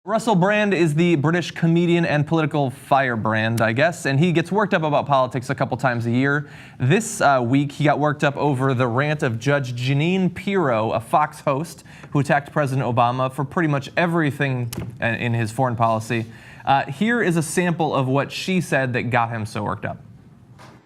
Russell Brand is the British comedian and political firebrand, I guess, and he gets worked up about politics a couple times a year. This week, he got worked up over the rant of Judge Jeanine Pirro, a Fox host who attacked President Obama for pretty much everything in his foreign policy. Here is a sample of what she said that got him so worked up.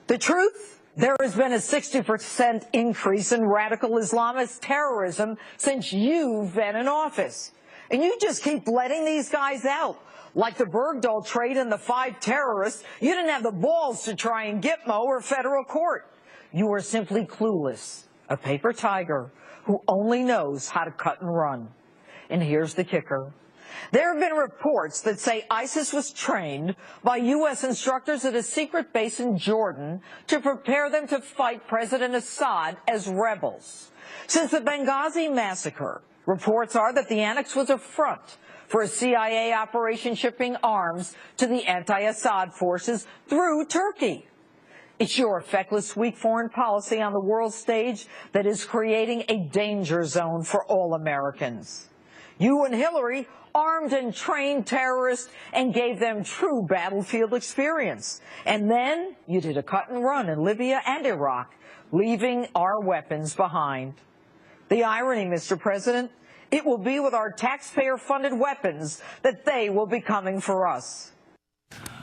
The truth? There has been a 60% increase in radical Islamist terrorism since you've been in office. And you just keep letting these guys out. Like the Bergdahl trade and the 5 terrorists, you didn't have the balls to try and Gitmo or federal court. You are simply clueless, a paper tiger who only knows how to cut and run. And here's the kicker. There have been reports that say ISIS was trained by U.S. instructors at a secret base in Jordan to prepare them to fight President Assad as rebels. Since the Benghazi massacre, reports are that the annex was a front for a CIA operation shipping arms to the anti-Assad forces through Turkey. It's your feckless, weak foreign policy on the world stage that is creating a danger zone for all Americans. You and Hillary armed and trained terrorists and gave them true battlefield experience. And then you did a cut and run in Libya and Iraq, leaving our weapons behind. The irony, Mr. President, it will be with our taxpayer-funded weapons that they will be coming for us.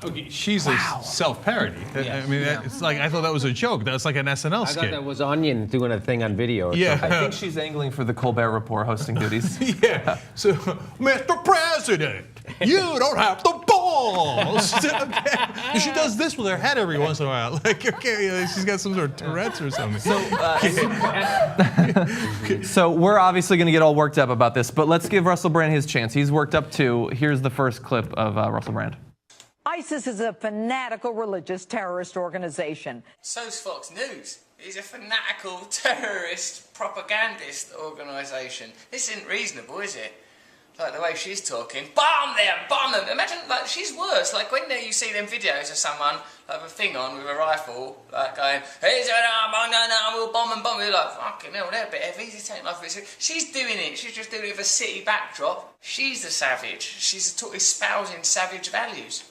Okay, she's a self-parody. I mean, it's like, I thought that was a joke. That was like an SNL skit. I thought that was Onion doing a thing on video. Or I think she's angling for the Colbert Report hosting duties. Yeah. So, Mr. President, you don't have the balls. Okay. She does this with her head every once in a while. Like, okay, she's got some sort of Tourette's or something. So we're obviously going to get all worked up about this, but let's give Russell Brand his chance. He's worked up too. Here's the first clip of Russell Brand. ISIS is a fanatical religious terrorist organization. So's Fox News. It's a fanatical terrorist propagandist organisation. This isn't reasonable, is it? Like the way she's talking. Bomb them! Bomb them! Imagine, like, she's worse. Like when you see them videos of someone, like with a thing on with a rifle, like going, we'll bomb and bomb. You're like, fucking hell, they're a bit heavy. They take life very seriously. She's doing it. She's just doing it with a city backdrop. She's the savage. She's espousing savage values.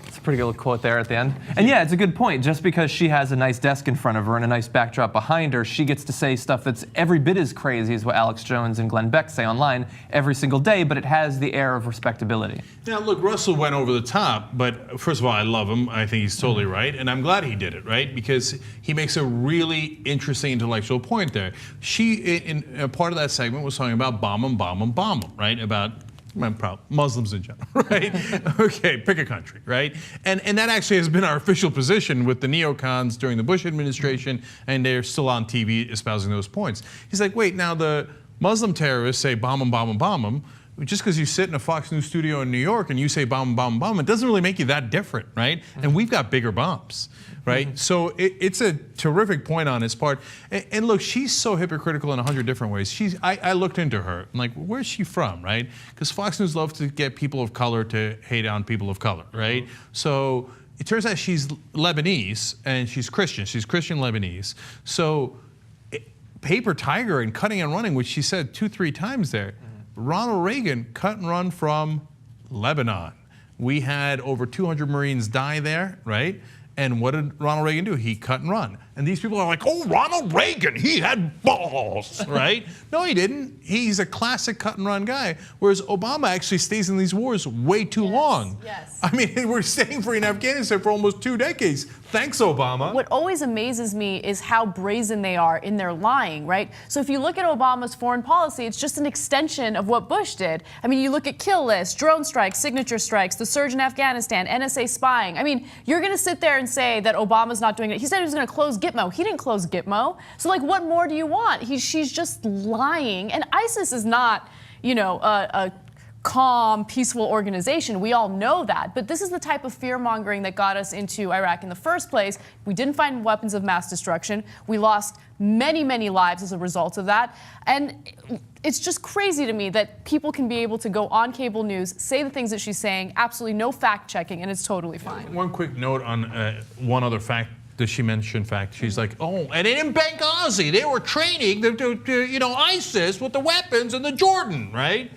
It's a pretty good quote there at the end. And yeah, it's a good point. Just because she has a nice desk in front of her and a nice backdrop behind her, she gets to say stuff that's every bit as crazy as what Alex Jones and Glenn Beck say online every single day, but it has the air of respectability. Now, look, Russell went over the top, but first of all, I love him. I think he's totally right, and I'm glad he did it, right? Because he makes a really interesting intellectual point there. She, in a part of that segment, was talking about bomb them, right? About Muslims in general, right? Okay, pick a country, right? And that actually has been our official position with the neocons during the Bush administration, and they're still on TV espousing those points. He's like, wait, now the Muslim terrorists say bomb them. Just because you sit in a Fox News studio in New York and you say bomb, it doesn't really make you that different, right? And we've got bigger bombs, right? So it's a terrific point on his part. And look, she's so hypocritical in 100 different ways. I looked into her. I'm like, where's she from, right? Because Fox News loves to get people of color to hate on people of color, right? So it turns out she's Lebanese and she's Christian. She's Christian Lebanese. So paper tiger and cutting and running, which she said 2-3 times there. Ronald Reagan cut and run from Lebanon. We had over 200 Marines die there, right? And what did Ronald Reagan do? He cut and run. And these people are like, oh, Ronald Reagan, he had balls, right? No, he didn't. He's a classic cut and run guy, whereas Obama actually stays in these wars way too long. Yes. I mean, we're staying free in Afghanistan for almost 2 decades. Thanks, Obama. What always amazes me is how brazen they are in their lying, right? So if you look at Obama's foreign policy, it's just an extension of what Bush did. I mean, you look at kill lists, drone strikes, signature strikes, the surge in Afghanistan, NSA spying. I mean, you're going to sit there and say that Obama's not doing it. He said he was going to close Gitmo. He didn't close Gitmo. So, like, what more do you want? She's just lying. And ISIS is not, you know, a calm, peaceful organization. We all know that. But this is the type of fear-mongering that got us into Iraq in the first place. We didn't find weapons of mass destruction. We lost many, many lives as a result of that. And it's just crazy to me that people can be able to go on cable news, say the things that she's saying, absolutely no fact-checking, and it's totally fine. One quick note on one other fact that she mentioned. She's like, oh, and in Benghazi, they were training the ISIS with the weapons in the Jordan, right?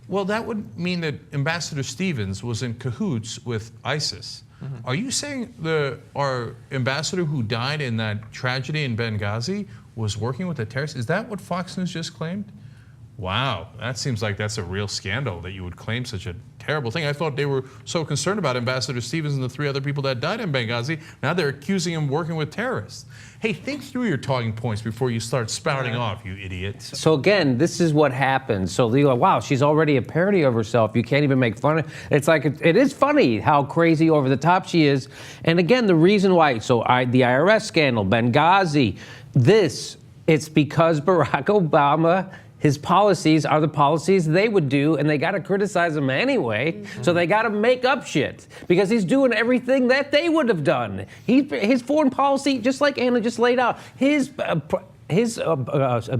Well, that would mean that Ambassador Stevens was in cahoots with ISIS. Are you saying our ambassador who died in that tragedy in Benghazi was working with the terrorists? Is that what Fox News just claimed? Wow, that seems like that's a real scandal that you would claim such a terrible thing. I thought they were so concerned about Ambassador Stevens and the 3 other people that died in Benghazi. Now they're accusing him of working with terrorists. Hey, think through your talking points before you start spouting off, you idiots. So again, this is what happens. So you go, wow, she's already a parody of herself. You can't even make fun of it. It's like, it is funny how crazy over the top she is. And again, the reason why, the IRS scandal, Benghazi, it's because Barack Obama, his policies are the policies they would do, and they got to criticize him anyway. So they got to make up shit because he's doing everything that they would have done. His foreign policy, just like Anna just laid out, his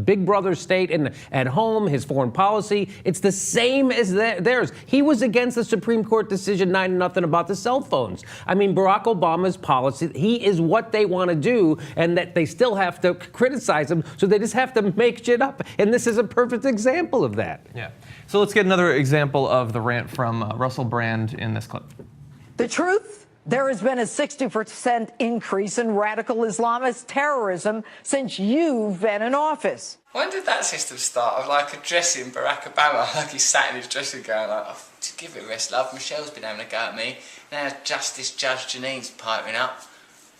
big brother state at home, his foreign policy, it's the same as theirs. He was against the Supreme Court decision 9-0 about the cell phones. I mean, Barack Obama's policy, he is what they want to do, and that they still have to criticize him, so they just have to make shit up. And this is a perfect example of that. Yeah. So let's get another example of the rant from Russell Brand in this clip. The truth? There has been a 60% increase in radical Islamist terrorism since you've been in office. When did that system start of like addressing Barack Obama like he sat in his dressing gown like, oh, just give it a rest, love, Michelle's been having a go at me, now Justice Judge Janine's piping up,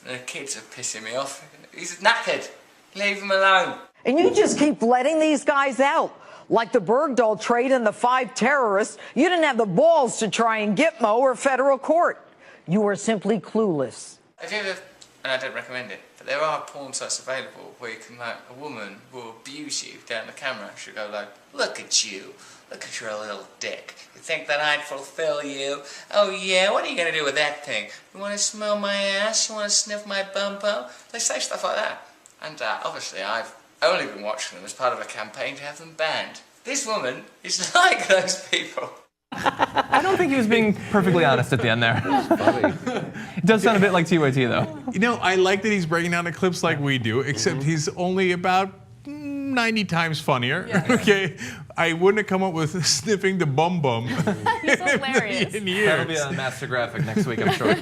and the kids are pissing me off. He's knackered, leave him alone. And you just keep letting these guys out. Like the Bergdahl trade and the 5 terrorists, you didn't have the balls to try and Gitmo or federal court. You were simply clueless. Have you ever, and I don't recommend it, but there are porn sites available where you can, like, a woman will abuse you down the camera. She'll go like, look at you, look at your little dick. You think that I'd fulfill you? Oh yeah, what are you going to do with that thing? You want to smell my ass? You want to sniff my bum-bum? They say stuff like that. And obviously I've only been watching them as part of a campaign to have them banned. This woman is like those people. I don't think he was being perfectly honest at the end there. It does sound a bit like TYT, though. You know, I like that he's breaking down the clips like we do, except he's only about 90 times funnier. Yeah. Okay, I wouldn't have come up with sniffing the bum bum. He's hilarious. That'll be on Master Graphic next week, I'm sure.